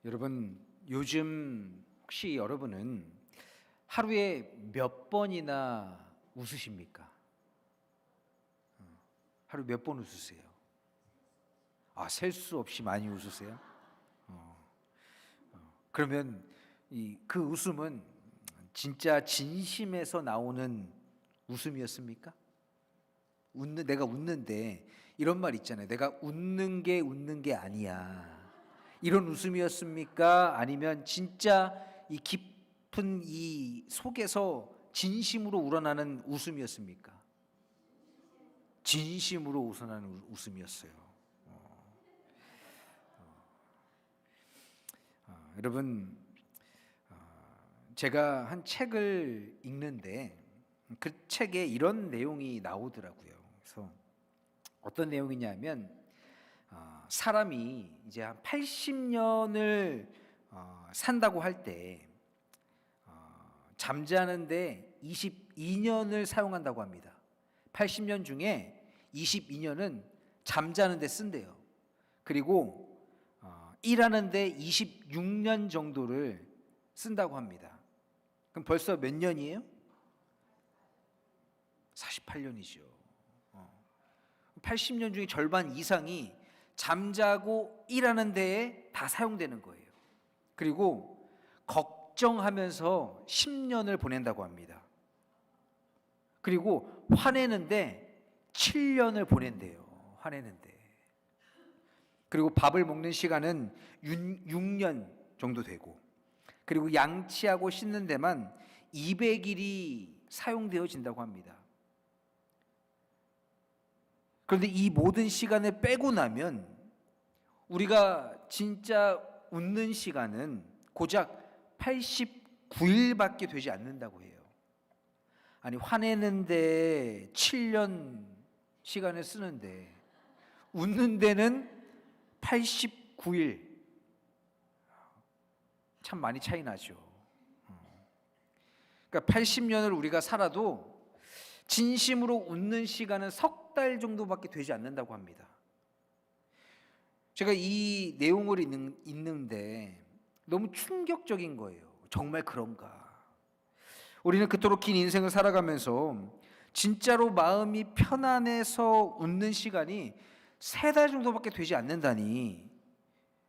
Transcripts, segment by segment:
여러분, 요즘 혹시 여러분은 하루에 몇 번이나 웃으십니까? 하루 몇 번 웃으세요? 셀 수 없이 많이 웃으세요? 그러면 그 웃음은 진짜 진심에서 나오는 웃음이었습니까? 내가 웃는데 이런 말 있잖아요. 내가 웃는 게 아니야. 이런 웃음이었습니까? 아니면 진짜 이 깊은 이 속에서 진심으로 우러나는 웃음이었습니까? 진심으로 우러나는 웃음이었어요. 여러분, 제가 한 책을 읽는데 그 책에 이런 내용이 나오더라고요. 그래서 어떤 내용이냐면 사람이 이제 한 80년을 산다고 할 때 잠자는데 22년을 사용한다고 합니다. 80년 중에 22년은 잠자는데 쓴대요. 그리고 일하는데 26년 정도를 쓴다고 합니다. 그럼 벌써 몇 년이에요? 48년이죠. 80년 중에 절반 이상이 잠자고 일하는 데에 다 사용되는 거예요. 그리고 걱정하면서 10년을 보낸다고 합니다. 그리고 화내는데 7년을 보낸대요. 화내는데. 그리고 밥을 먹는 시간은 6년 정도 되고, 그리고 양치하고 씻는 데만 200일이 사용되어진다고 합니다. 그런데 이 모든 시간을 빼고 나면 우리가 진짜 웃는 시간은 고작 89일밖에 되지 않는다고 해요. 아니, 화내는데 7년 시간을 쓰는데 웃는 데는 89일. 참 많이 차이 나죠. 그러니까 80년을 우리가 살아도 진심으로 웃는 시간은 석 달 정도밖에 되지 않는다고 합니다. 제가 이 내용을 읽는데 너무 충격적인 거예요. 정말 그런가? 우리는 그토록 긴 인생을 살아가면서 진짜로 마음이 편안해서 웃는 시간이 3달 정도밖에 되지 않는다니.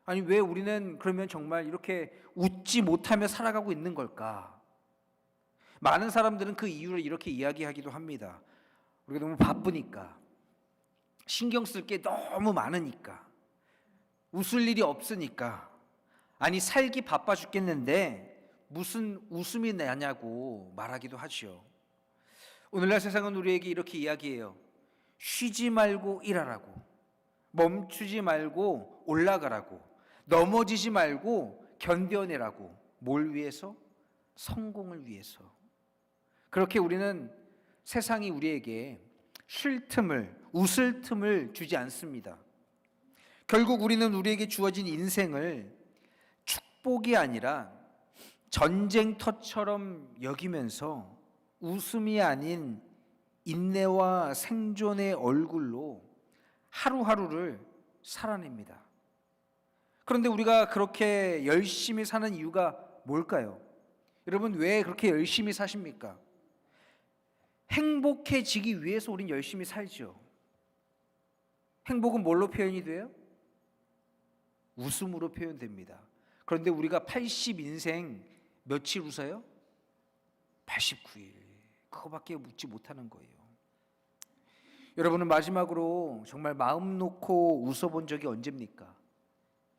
아니, 왜 우리는 그러면 정말 이렇게 웃지 못하며 살아가고 있는 걸까? 많은 사람들은 그 이유를 이렇게 이야기하기도 합니다. 우리가 너무 바쁘니까, 신경 쓸 게 너무 많으니까, 웃을 일이 없으니까, 아니 살기 바빠 죽겠는데 무슨 웃음이 나냐고 말하기도 하죠. 오늘날 세상은 우리에게 이렇게 이야기해요. 쉬지 말고 일하라고, 멈추지 말고 올라가라고, 넘어지지 말고 견뎌내라고. 뭘 위해서? 성공을 위해서. 그렇게 우리는 세상이 우리에게 쉴 틈을, 웃을 틈을 주지 않습니다. 결국 우리는 우리에게 주어진 인생을 축복이 아니라 전쟁터처럼 여기면서 웃음이 아닌 인내와 생존의 얼굴로 하루하루를 살아냅니다. 그런데 우리가 그렇게 열심히 사는 이유가 뭘까요? 여러분, 왜 그렇게 열심히 사십니까? 행복해지기 위해서 우린 열심히 살죠. 행복은 뭘로 표현이 돼요? 웃음으로 표현됩니다. 그런데 우리가 80인생 며칠 웃어요? 89일. 그거밖에 웃지 못하는 거예요. 여러분은 마지막으로 정말 마음 놓고 웃어본 적이 언제입니까?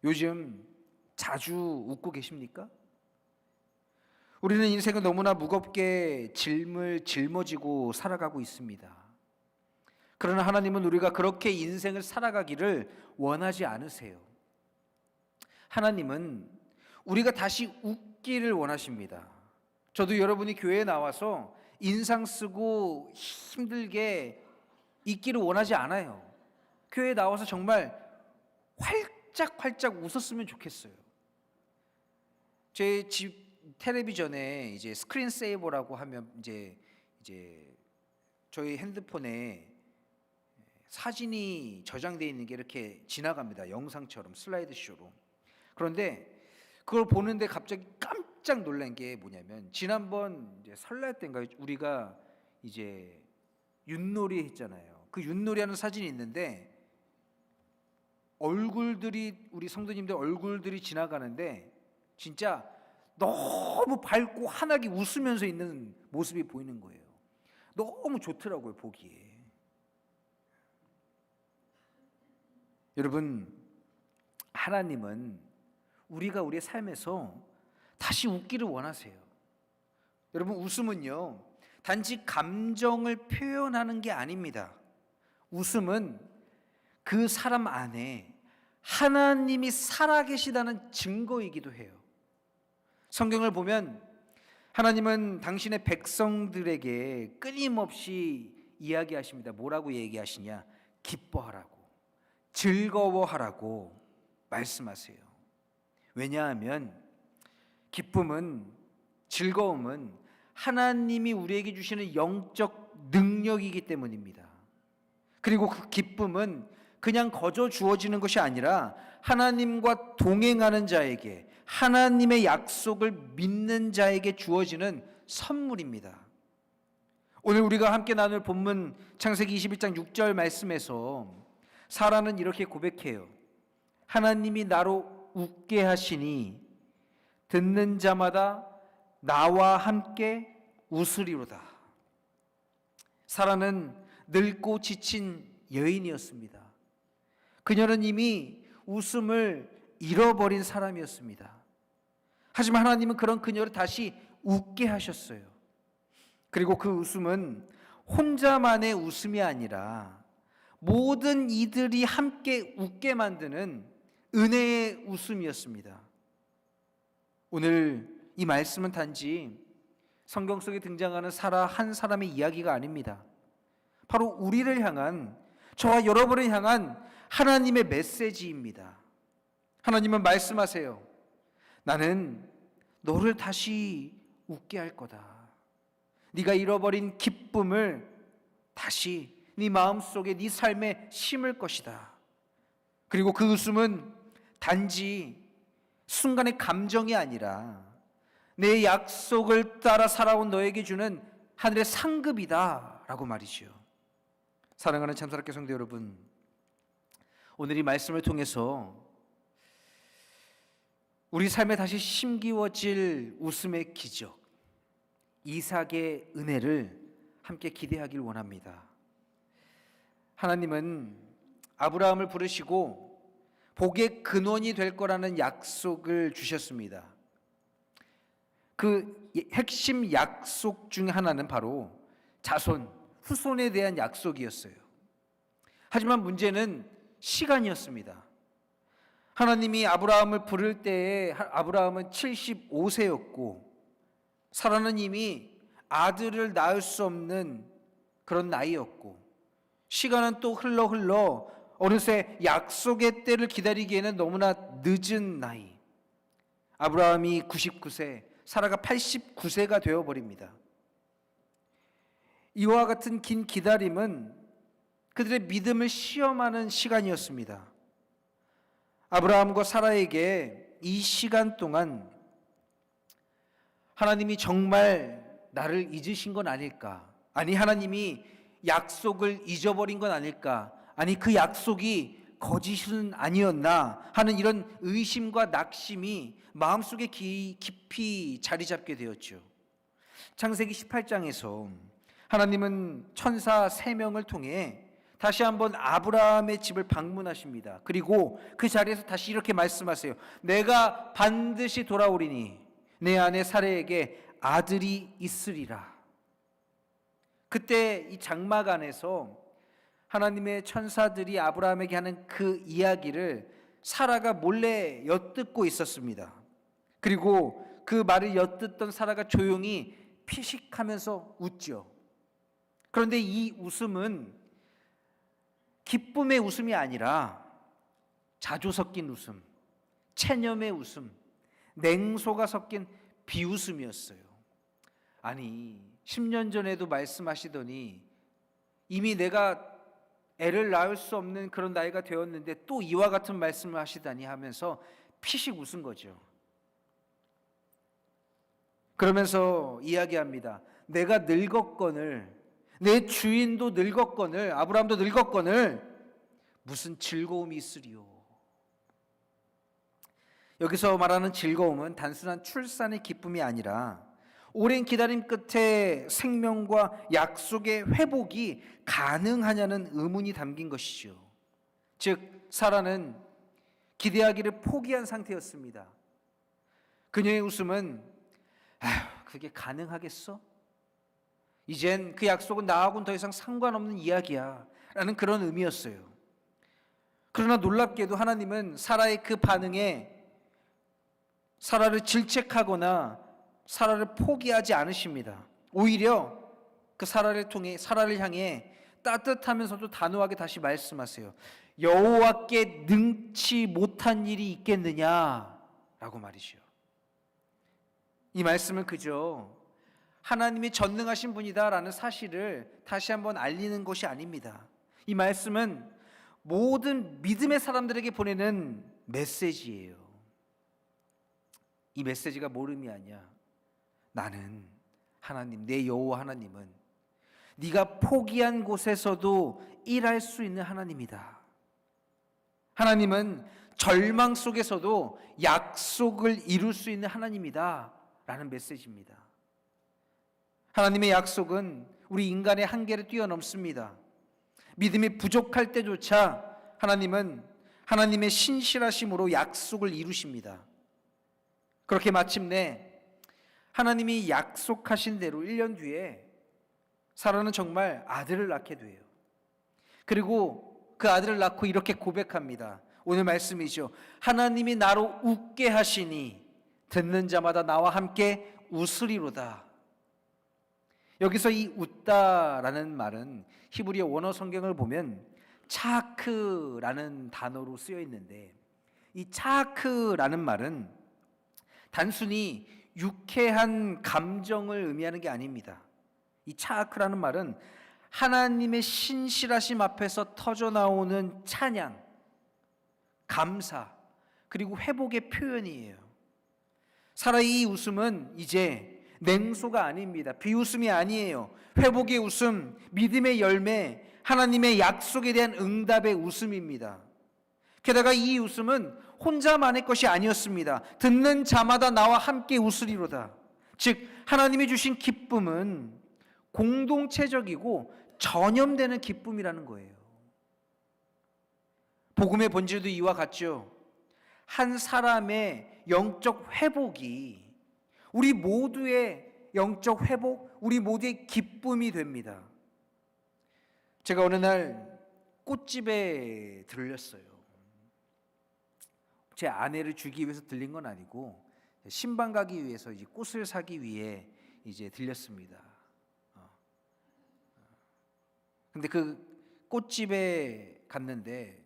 요즘 자주 웃고 계십니까? 우리는 인생을 너무나 무겁게 짊어지고 살아가고 있습니다. 그러나 하나님은 우리가 그렇게 인생을 살아가기를 원하지 않으세요. 하나님은 우리가 다시 웃기를 원하십니다. 저도 여러분이 교회에 나와서 인상 쓰고 힘들게 있기를 원하지 않아요. 교회에 나와서 정말 활짝활짝 웃었으면 좋겠어요. 제 집 텔레비전에 이제 스크린 세이버라고 하면 이제 저희 핸드폰에 사진이 저장되어 있는 게 이렇게 지나갑니다. 영상처럼 슬라이드 쇼로. 그런데 그걸 보는데 갑자기 깜짝 놀란 게 뭐냐면, 지난번 이제 설날 때인가 우리가 이제 윷놀이 했잖아요. 그 윷놀이 하는 사진이 있는데, 얼굴들이, 우리 성도님들 얼굴들이 지나가는데 진짜 너무 밝고 환하게 웃으면서 있는 모습이 보이는 거예요. 너무 좋더라고요, 보기에. 여러분, 하나님은 우리가 우리의 삶에서 다시 웃기를 원하세요. 여러분, 웃음은요, 단지 감정을 표현하는 게 아닙니다. 웃음은 그 사람 안에 하나님이 살아계시다는 증거이기도 해요. 성경을 보면 하나님은 당신의 백성들에게 끊임없이 이야기하십니다. 뭐라고 얘기하시냐? 기뻐하라고, 즐거워하라고 말씀하세요. 왜냐하면 기쁨은, 즐거움은 하나님이 우리에게 주시는 영적 능력이기 때문입니다. 그리고 그 기쁨은 그냥 거저 주어지는 것이 아니라 하나님과 동행하는 자에게, 하나님의 약속을 믿는 자에게 주어지는 선물입니다. 오늘 우리가 함께 나눌 본문 창세기 21장 6절 말씀에서 사라는 이렇게 고백해요. 하나님이 나로 웃게 하시니 듣는 자마다 나와 함께 웃으리로다. 사라는 늙고 지친 여인이었습니다. 그녀는 이미 웃음을 잃어버린 사람이었습니다. 하지만 하나님은 그런 그녀를 다시 웃게 하셨어요. 그리고 그 웃음은 혼자만의 웃음이 아니라 모든 이들이 함께 웃게 만드는 은혜의 웃음이었습니다. 오늘 이 말씀은 단지 성경 속에 등장하는 사라 한 사람의 이야기가 아닙니다. 바로 우리를 향한, 저와 여러분을 향한 하나님의 메시지입니다. 하나님은 말씀하세요. 나는 너를 다시 웃게 할 거다. 네가 잃어버린 기쁨을 다시 네 마음속에, 네 삶에 심을 것이다. 그리고 그 웃음은 단지 순간의 감정이 아니라 내 약속을 따라 살아온 너에게 주는 하늘의 상급이다 라고 말이죠. 사랑하는 참사랑교회 성도 여러분, 오늘 이 말씀을 통해서 우리 삶에 다시 심기워질 웃음의 기적, 이삭의 은혜를 함께 기대하길 원합니다. 하나님은 아브라함을 부르시고 복의 근원이 될 거라는 약속을 주셨습니다. 그 핵심 약속 중 하나는 바로 자손, 후손에 대한 약속이었어요. 하지만 문제는 시간이었습니다. 하나님이 아브라함을 부를 때에 아브라함은 75세였고 사라는 이미 아들을 낳을 수 없는 그런 나이였고, 시간은 또 흘러 어느새 약속의 때를 기다리기에는 너무나 늦은 나이. 아브라함이 99세, 사라가 89세가 되어버립니다. 이와 같은 긴 기다림은 그들의 믿음을 시험하는 시간이었습니다. 아브라함과 사라에게 이 시간 동안 하나님이 정말 나를 잊으신 건 아닐까? 아니, 하나님이 약속을 잊어버린 건 아닐까? 아니, 그 약속이 거짓은 아니었나? 하는 이런 의심과 낙심이 마음속에 깊이 자리 잡게 되었죠. 창세기 18장에서 하나님은 천사 3명을 통해 다시 한번 아브라함의 집을 방문하십니다. 그리고 그 자리에서 다시 이렇게 말씀하세요. 내가 반드시 돌아오리니 내 아내 사라에게 아들이 있으리라. 그때 이 장막 안에서 하나님의 천사들이 아브라함에게 하는 그 이야기를 사라가 몰래 엿듣고 있었습니다. 그리고 그 말을 엿듣던 사라가 조용히 피식하면서 웃죠. 그런데 이 웃음은 기쁨의 웃음이 아니라 자조 섞인 웃음, 체념의 웃음, 냉소가 섞인 비웃음이었어요. 아니, 10년 전에도 말씀하시더니 이미 내가 애를 낳을 수 없는 그런 나이가 되었는데 또 이와 같은 말씀을 하시다니 하면서 피식 웃은 거죠. 그러면서 이야기합니다. 내가 늙었거늘, 내 주인도 늙었거늘, 아브라함도 늙었거늘 무슨 즐거움이 있으리요. 여기서 말하는 즐거움은 단순한 출산의 기쁨이 아니라 오랜 기다림 끝에 생명과 약속의 회복이 가능하냐는 의문이 담긴 것이죠. 즉 사라는 기대하기를 포기한 상태였습니다. 그녀의 웃음은 그게 가능하겠어? 이젠 그 약속은 나하고는 더 이상 상관없는 이야기야 라는 그런 의미였어요. 그러나 놀랍게도 하나님은 사라의 그 반응에 사라를 질책하거나 사라를 포기하지 않으십니다. 오히려 그 사라를 향해 따뜻하면서도 단호하게 다시 말씀하세요. 여호와께 능치 못한 일이 있겠느냐라고 말이죠. 이 말씀은 그저 하나님이 전능하신 분이다라는 사실을 다시 한번 알리는 것이 아닙니다. 이 말씀은 모든 믿음의 사람들에게 보내는 메시지예요. 이 메시지가 뭘 의미하냐? 나는 하나님, 내 여호와 하나님은 네가 포기한 곳에서도 일할 수 있는 하나님이다. 하나님은 절망 속에서도 약속을 이룰 수 있는 하나님이다 라는 메시지입니다. 하나님의 약속은 우리 인간의 한계를 뛰어넘습니다. 믿음이 부족할 때조차 하나님은 하나님의 신실하심으로 약속을 이루십니다. 그렇게 마침내 하나님이 약속하신 대로 1년 뒤에 사라는 정말 아들을 낳게 돼요. 그리고 그 아들을 낳고 이렇게 고백합니다. 오늘 말씀이죠. 하나님이 나로 웃게 하시니 듣는 자마다 나와 함께 웃으리로다. 여기서 이 웃다라는 말은 히브리어 원어 성경을 보면 차크라는 단어로 쓰여 있는데, 이 차크라는 말은 단순히 유쾌한 감정을 의미하는 게 아닙니다. 이 차크라는 말은 하나님의 신실하심 앞에서 터져나오는 찬양, 감사, 그리고 회복의 표현이에요. 사라의 이 웃음은 이제 냉소가 아닙니다. 비웃음이 아니에요. 회복의 웃음, 믿음의 열매, 하나님의 약속에 대한 응답의 웃음입니다. 게다가 이 웃음은 혼자만의 것이 아니었습니다. 듣는 자마다 나와 함께 웃으리로다. 즉 하나님이 주신 기쁨은 공동체적이고 전염되는 기쁨이라는 거예요. 복음의 본질도 이와 같죠. 한 사람의 영적 회복이 우리 모두의 영적 회복, 우리 모두의 기쁨이 됩니다. 제가 어느 날 꽃집에 들렸어요. 제 아내를 주기 위해서 들린 건 아니고 신방 가기 위해서 이제 꽃을 사기 위해 이제 들렸습니다. 근데 그 꽃집에 갔는데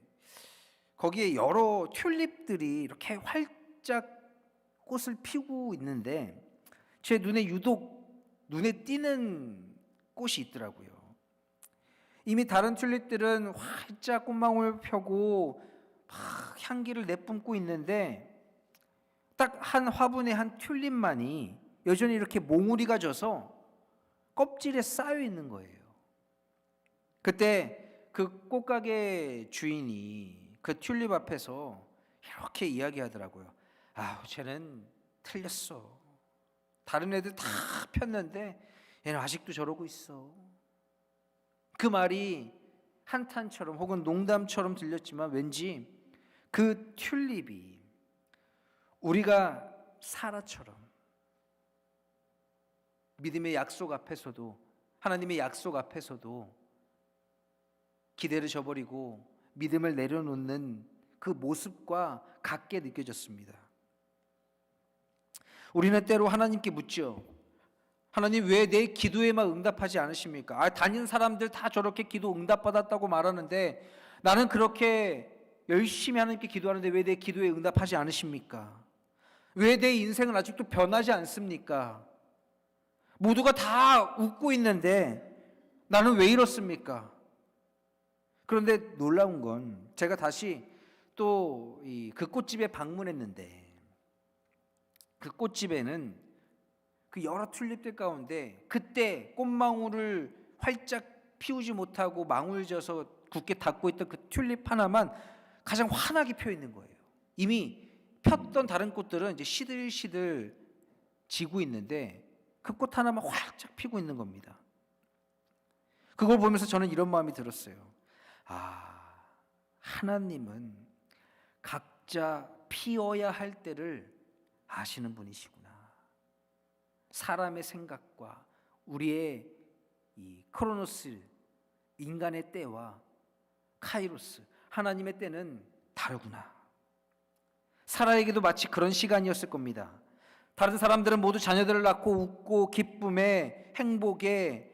거기에 여러 튤립들이 이렇게 활짝 꽃을 피우고 있는데 제 눈에 유독 눈에 띄는 꽃이 있더라고요. 이미 다른 튤립들은 활짝 꽃망울 펴고 막 향기를 내뿜고 있는데 딱 한 화분에 한 튤립만이 여전히 이렇게 몽우리가 져서 껍질에 쌓여 있는 거예요. 그때 그 꽃가게 주인이 그 튤립 앞에서 이렇게 이야기하더라고요. 쟤는 틀렸어. 다른 애들 다 폈는데 얘는 아직도 저러고 있어. 그 말이 한탄처럼 혹은 농담처럼 들렸지만 왠지 그 튤립이 우리가 사라처럼 믿음의 약속 앞에서도, 하나님의 약속 앞에서도 기대를 저버리고 믿음을 내려놓는 그 모습과 같게 느껴졌습니다. 우리는 때로 하나님께 묻죠. 하나님, 왜 내 기도에만 응답하지 않으십니까? 다니는 사람들 다 저렇게 기도 응답받았다고 말하는데 나는 그렇게 열심히 하나님께 기도하는데 왜 내 기도에 응답하지 않으십니까? 왜 내 인생은 아직도 변하지 않습니까? 모두가 다 웃고 있는데 나는 왜 이렇습니까? 그런데 놀라운 건 제가 다시 또 그 꽃집에 방문했는데 그 꽃집에는 그 여러 튤립들 가운데 그때 꽃망울을 활짝 피우지 못하고 망울져서 굳게 닫고 있던 그 튤립 하나만 가장 환하게 펴 있는 거예요. 이미 폈던 다른 꽃들은 이제 시들시들 지고 있는데 그 꽃 하나만 활짝 피고 있는 겁니다. 그걸 보면서 저는 이런 마음이 들었어요. 아, 하나님은 각자 피어야 할 때를 아시는 분이시구나. 사람의 생각과 우리의 이 크로노스, 인간의 때와 카이로스, 하나님의 때는 다르구나. 사라에게도 마치 그런 시간이었을 겁니다. 다른 사람들은 모두 자녀들을 낳고 웃고 기쁨에 행복에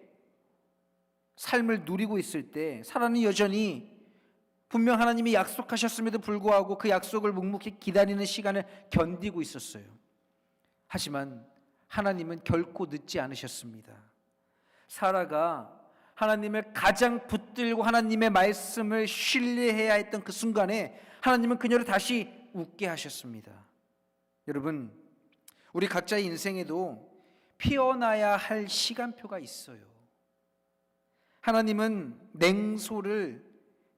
삶을 누리고 있을 때 사라는 여전히 분명 하나님이 약속하셨음에도 불구하고 그 약속을 묵묵히 기다리는 시간을 견디고 있었어요. 하지만 하나님은 결코 늦지 않으셨습니다. 사라가 하나님을 가장 붙들고 하나님의 말씀을 신뢰해야 했던 그 순간에 하나님은 그녀를 다시 웃게 하셨습니다. 여러분, 우리 각자의 인생에도 피어나야 할 시간표가 있어요. 하나님은 냉소를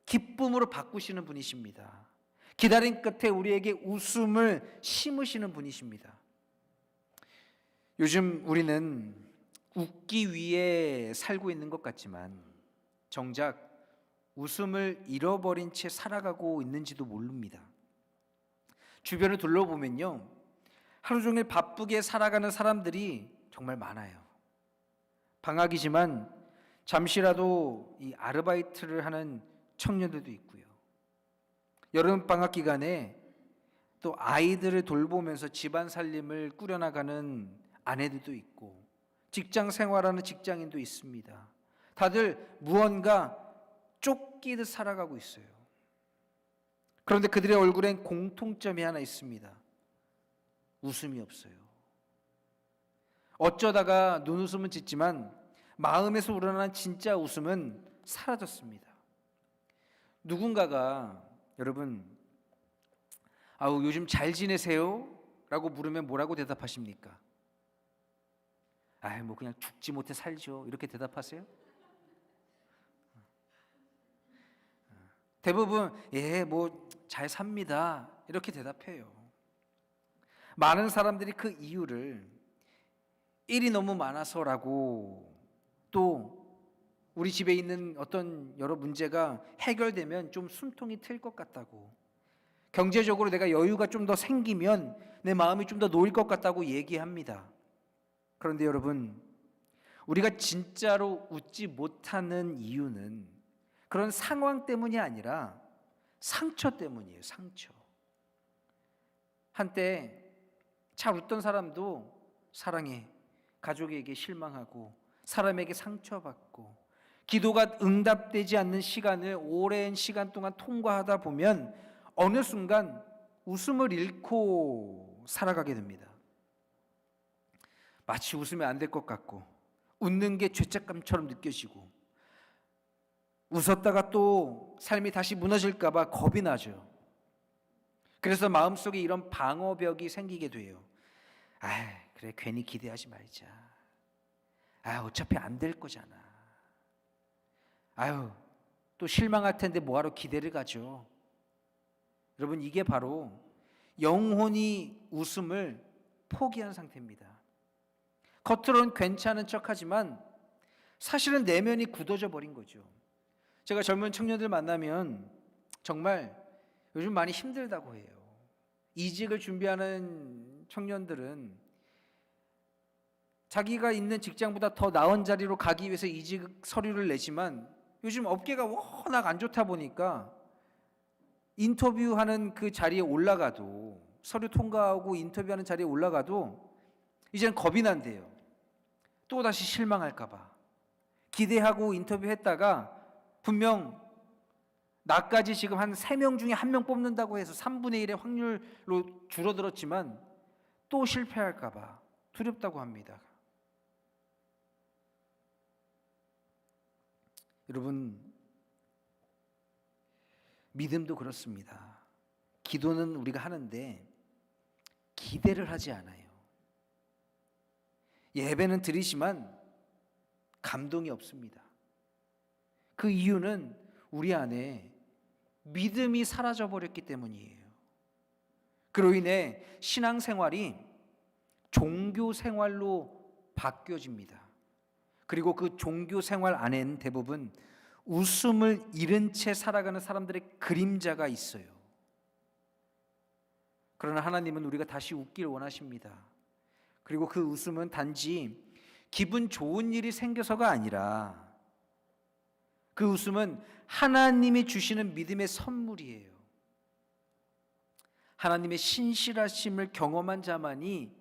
기쁨으로 바꾸시는 분이십니다. 기다림 끝에 우리에게 웃음을 심으시는 분이십니다. 요즘 우리는 웃기 위해 살고 있는 것 같지만 정작 웃음을 잃어버린 채 살아가고 있는지도 모릅니다. 주변을 둘러보면요, 하루 종일 바쁘게 살아가는 사람들이 정말 많아요. 방학이지만 잠시라도 이 아르바이트를 하는 청년들도 있고요. 여름 방학 기간에 또 아이들을 돌보면서 집안 살림을 꾸려나가는 아내들도 있고 직장 생활하는 직장인도 있습니다. 다들 무언가 쫓기듯 살아가고 있어요. 그런데 그들의 얼굴엔 공통점이 하나 있습니다. 웃음이 없어요. 어쩌다가 눈웃음은 짓지만 마음에서 우러나는 진짜 웃음은 사라졌습니다. 누군가가 여러분, 아우 요즘 잘 지내세요? 라고 물으면 뭐라고 대답하십니까? 뭐 그냥 죽지 못해 살죠. 이렇게 대답하세요? 대부분 뭐 잘 삽니다. 이렇게 대답해요. 많은 사람들이 그 이유를 일이 너무 많아서라고, 또 우리 집에 있는 어떤 여러 문제가 해결되면 좀 숨통이 트일 것 같다고, 경제적으로 내가 여유가 좀 더 생기면 내 마음이 좀 더 놓일 것 같다고 얘기합니다. 그런데 여러분, 우리가 진짜로 웃지 못하는 이유는 그런 상황 때문이 아니라 상처 때문이에요. 상처. 한때 잘 웃던 사람도 사랑해, 가족에게 실망하고 사람에게 상처받고 기도가 응답되지 않는 시간을 오랜 시간 동안 통과하다 보면 어느 순간 웃음을 잃고 살아가게 됩니다. 마치 웃으면 안 될 것 같고 웃는 게 죄책감처럼 느껴지고 웃었다가 또 삶이 다시 무너질까 봐 겁이 나죠. 그래서 마음속에 이런 방어벽이 생기게 돼요. 그래 괜히 기대하지 말자. 어차피 안 될 거잖아. 또 실망할 텐데 뭐하러 기대를 가죠. 여러분, 이게 바로 영혼이 웃음을 포기한 상태입니다. 겉으로는 괜찮은 척하지만 사실은 내면이 굳어져 버린 거죠. 제가 젊은 청년들 만나면 정말 요즘 많이 힘들다고 해요. 이직을 준비하는 청년들은 자기가 있는 직장보다 더 나은 자리로 가기 위해서 이직 서류를 내지만 요즘 업계가 워낙 안 좋다 보니까 인터뷰하는 그 자리에 올라가도, 서류 통과하고 인터뷰하는 자리에 올라가도 이제는 겁이 난대요. 또다시 실망할까 봐. 기대하고 인터뷰했다가 분명 나까지 지금 한 3명 중에 1명 뽑는다고 해서 3분의 1의 확률로 줄어들었지만 또 실패할까 봐 두렵다고 합니다. 여러분, 믿음도 그렇습니다. 기도는 우리가 하는데 기대를 하지 않아요. 예배는 드리지만 감동이 없습니다. 그 이유는 우리 안에 믿음이 사라져 버렸기 때문이에요. 그로 인해 신앙생활이 종교 생활로 바뀌어집니다. 그리고 그 종교 생활 안에는 대부분 웃음을 잃은 채 살아가는 사람들의 그림자가 있어요. 그러나 하나님은 우리가 다시 웃기를 원하십니다. 그리고 그 웃음은 단지 기분 좋은 일이 생겨서가 아니라 그 웃음은 하나님이 주시는 믿음의 선물이에요. 하나님의 신실하심을 경험한 자만이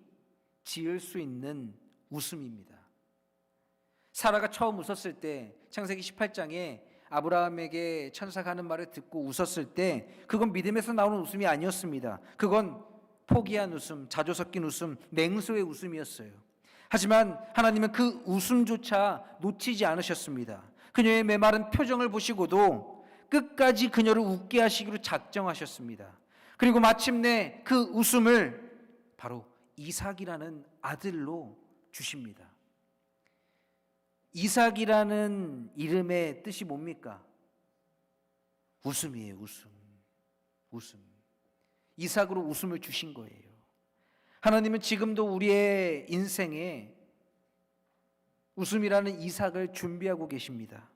지을 수 있는 웃음입니다. 사라가 처음 웃었을 때 창세기 18장에 아브라함에게 천사가 하는 말을 듣고 웃었을 때 그건 믿음에서 나오는 웃음이 아니었습니다. 그건 포기한 웃음, 자조 섞인 웃음, 냉소의 웃음이었어요. 하지만 하나님은 그 웃음조차 놓치지 않으셨습니다. 그녀의 메마른 표정을 보시고도 끝까지 그녀를 웃게 하시기로 작정하셨습니다. 그리고 마침내 그 웃음을 바로 이삭이라는 아들로 주십니다. 이삭이라는 이름의 뜻이 뭡니까? 웃음이에요. 웃음. 이삭으로 웃음을 주신 거예요. 하나님은 지금도 우리의 인생에 웃음이라는 이삭을 준비하고 계십니다.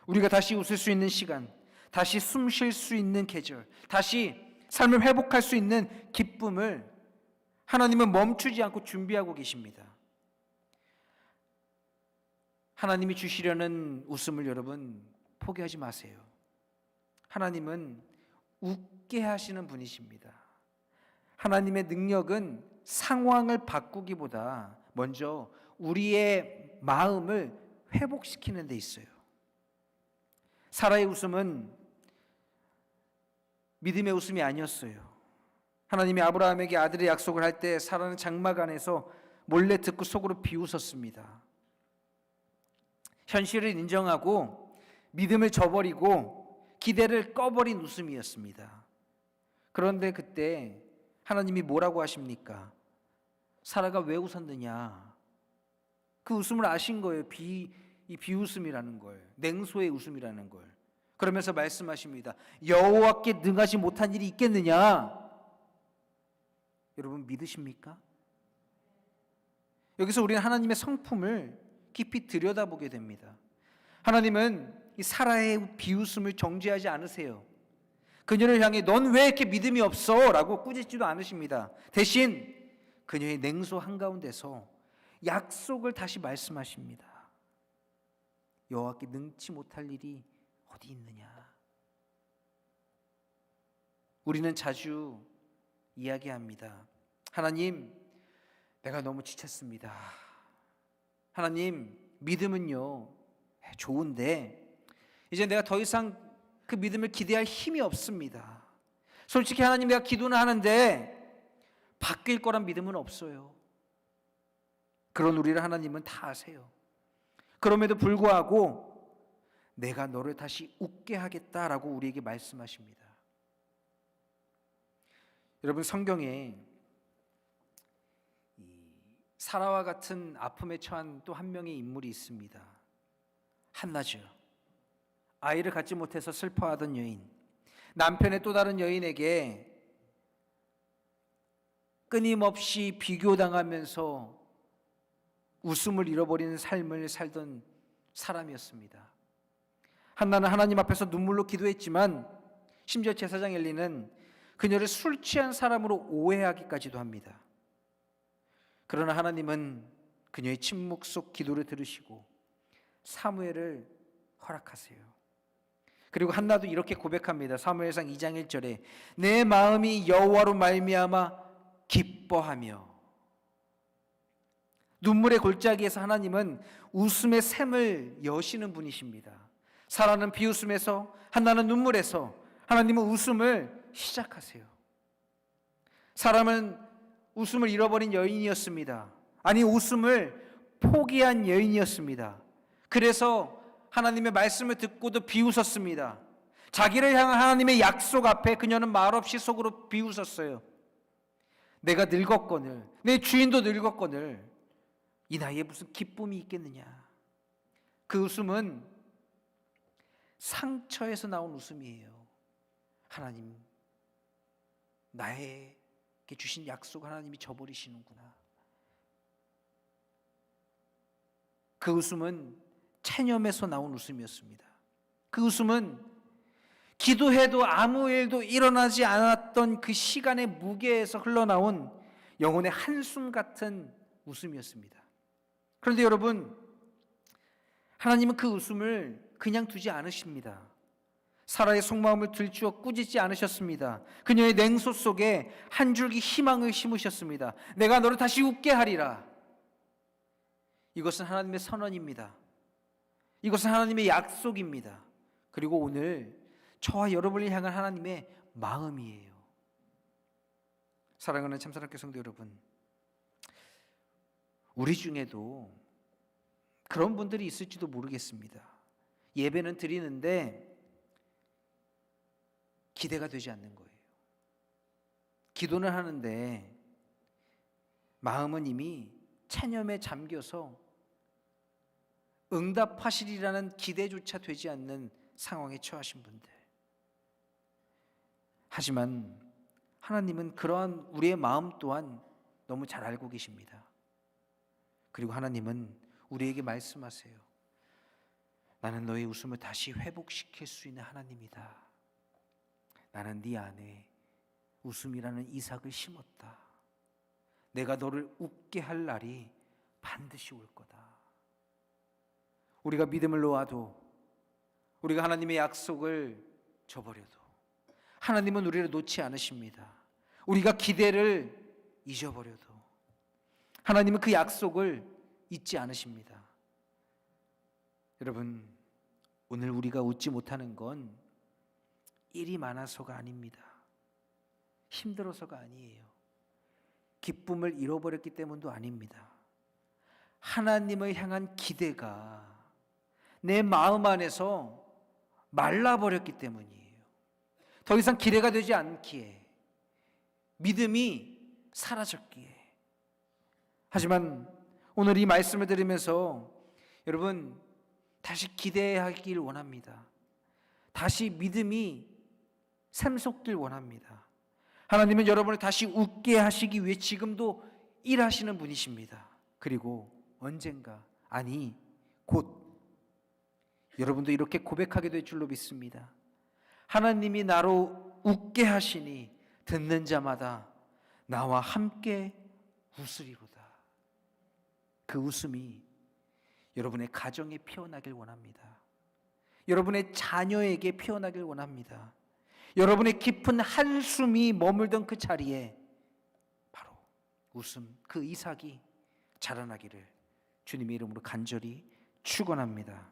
우리가 다시 웃을 수 있는 시간, 다시 숨 쉴 수 있는 계절, 다시 삶을 회복할 수 있는 기쁨을 하나님은 멈추지 않고 준비하고 계십니다. 하나님이 주시려는 웃음을 여러분 포기하지 마세요. 하나님은 웃게 하시는 분이십니다. 하나님의 능력은 상황을 바꾸기보다 먼저 우리의 마음을 회복시키는 데 있어요. 사라의 웃음은 믿음의 웃음이 아니었어요. 하나님이 아브라함에게 아들의 약속을 할 때 사라는 장막 안에서 몰래 듣고 속으로 비웃었습니다. 현실을 인정하고 믿음을 저버리고 기대를 꺼버린 웃음이었습니다. 그런데 그때 하나님이 뭐라고 하십니까? 사라가 왜 웃었느냐? 그 웃음을 아신 거예요. 이 비웃음이라는 걸, 냉소의 웃음이라는 걸. 그러면서 말씀하십니다. 여호와께 능하지 못한 일이 있겠느냐? 여러분 믿으십니까? 여기서 우리는 하나님의 성품을 깊이 들여다보게 됩니다. 하나님은 이 사라의 비웃음을 정죄하지 않으세요. 그녀를 향해 넌 왜 이렇게 믿음이 없어? 라고 꾸짖지도 않으십니다. 대신 그녀의 냉소 한가운데서 약속을 다시 말씀하십니다. 여호와께 능치 못할 일이 어디 있느냐? 우리는 자주 이야기합니다. 하나님, 내가 너무 지쳤습니다. 하나님, 믿음은요 좋은데 이제 내가 더 이상 그 믿음을 기대할 힘이 없습니다. 솔직히 하나님, 내가 기도는 하는데 바뀔 거란 믿음은 없어요. 그런 우리를 하나님은 다 아세요. 그럼에도 불구하고 내가 너를 다시 웃게 하겠다라고 우리에게 말씀하십니다. 여러분, 성경에 사라와 같은 아픔에 처한 또 한 명의 인물이 있습니다. 한나죠. 아이를 갖지 못해서 슬퍼하던 여인, 남편의 또 다른 여인에게 끊임없이 비교당하면서 웃음을 잃어버리는 삶을 살던 사람이었습니다. 한나는 하나님 앞에서 눈물로 기도했지만 심지어 제사장 엘리는 그녀를 술 취한 사람으로 오해하기까지도 합니다. 그러나 하나님은 그녀의 침묵 속 기도를 들으시고 사무엘을 허락하세요. 그리고 한나도 이렇게 고백합니다. 사무엘상 2장 1절에 내 마음이 여호와로 말미암아 기뻐하며. 눈물의 골짜기에서 하나님은 웃음의 샘을 여시는 분이십니다. 사라는 비웃음에서, 한나는 눈물에서 하나님은 웃음을 시작하세요. 사람은 웃음을 잃어버린 여인이었습니다. 아니, 웃음을 포기한 여인이었습니다. 그래서 하나님의 말씀을 듣고도 비웃었습니다. 자기를 향한 하나님의 약속 앞에 그녀는 말없이 속으로 비웃었어요. 내가 늙었거늘, 내 주인도 늙었거늘 이 나이에 무슨 기쁨이 있겠느냐. 그 웃음은 상처에서 나온 웃음이에요. 하나님, 나에게 주신 약속 하나님이 저버리시는구나. 그 웃음은 체념에서 나온 웃음이었습니다. 그 웃음은 기도해도 아무 일도 일어나지 않았던 그 시간의 무게에서 흘러나온 영혼의 한숨 같은 웃음이었습니다. 그런데 여러분, 하나님은 그 웃음을 그냥 두지 않으십니다. 사라의 속마음을 들추어 꾸짖지 않으셨습니다. 그녀의 냉소 속에 한 줄기 희망을 심으셨습니다. 내가 너를 다시 웃게 하리라. 이것은 하나님의 선언입니다. 이것은 하나님의 약속입니다. 그리고 오늘 저와 여러분을 향한 하나님의 마음이에요. 사랑하는 참사랑교회 성도 여러분, 우리 중에도 그런 분들이 있을지도 모르겠습니다. 예배는 드리는데 기대가 되지 않는 거예요. 기도는 하는데 마음은 이미 체념에 잠겨서 응답하시리라는 기대조차 되지 않는 상황에 처하신 분들. 하지만 하나님은 그러한 우리의 마음 또한 너무 잘 알고 계십니다. 그리고 하나님은 우리에게 말씀하세요. 나는 너의 웃음을 다시 회복시킬 수 있는 하나님이다. 나는 네 안에 웃음이라는 이삭을 심었다. 내가 너를 웃게 할 날이 반드시 올 거다. 우리가 믿음을 놓아도, 우리가 하나님의 약속을 저버려도 하나님은 우리를 놓지 않으십니다. 우리가 기대를 잊어버려도 하나님은 그 약속을 잊지 않으십니다. 여러분, 오늘 우리가 웃지 못하는 건 일이 많아서가 아닙니다. 힘들어서가 아니에요. 기쁨을 잃어버렸기 때문도 아닙니다. 하나님을 향한 기대가 내 마음 안에서 말라버렸기 때문이에요. 더 이상 기대가 되지 않기에, 믿음이 사라졌기에. 하지만 오늘 이 말씀을 들으면서 여러분, 다시 기대하길 원합니다. 다시 믿음이 샘솟길 원합니다. 하나님은 여러분을 다시 웃게 하시기 위해 지금도 일하시는 분이십니다. 그리고 언젠가, 아니 곧 여러분도 이렇게 고백하게 될 줄로 믿습니다. 하나님이 나로 웃게 하시니 듣는 자마다 나와 함께 웃으리로다. 그 웃음이 여러분의 가정에 피어나길 원합니다. 여러분의 자녀에게 피어나길 원합니다. 여러분의 깊은 한숨이 머물던 그 자리에 바로 웃음, 그 이삭이 자라나기를 주님의 이름으로 간절히 축원합니다.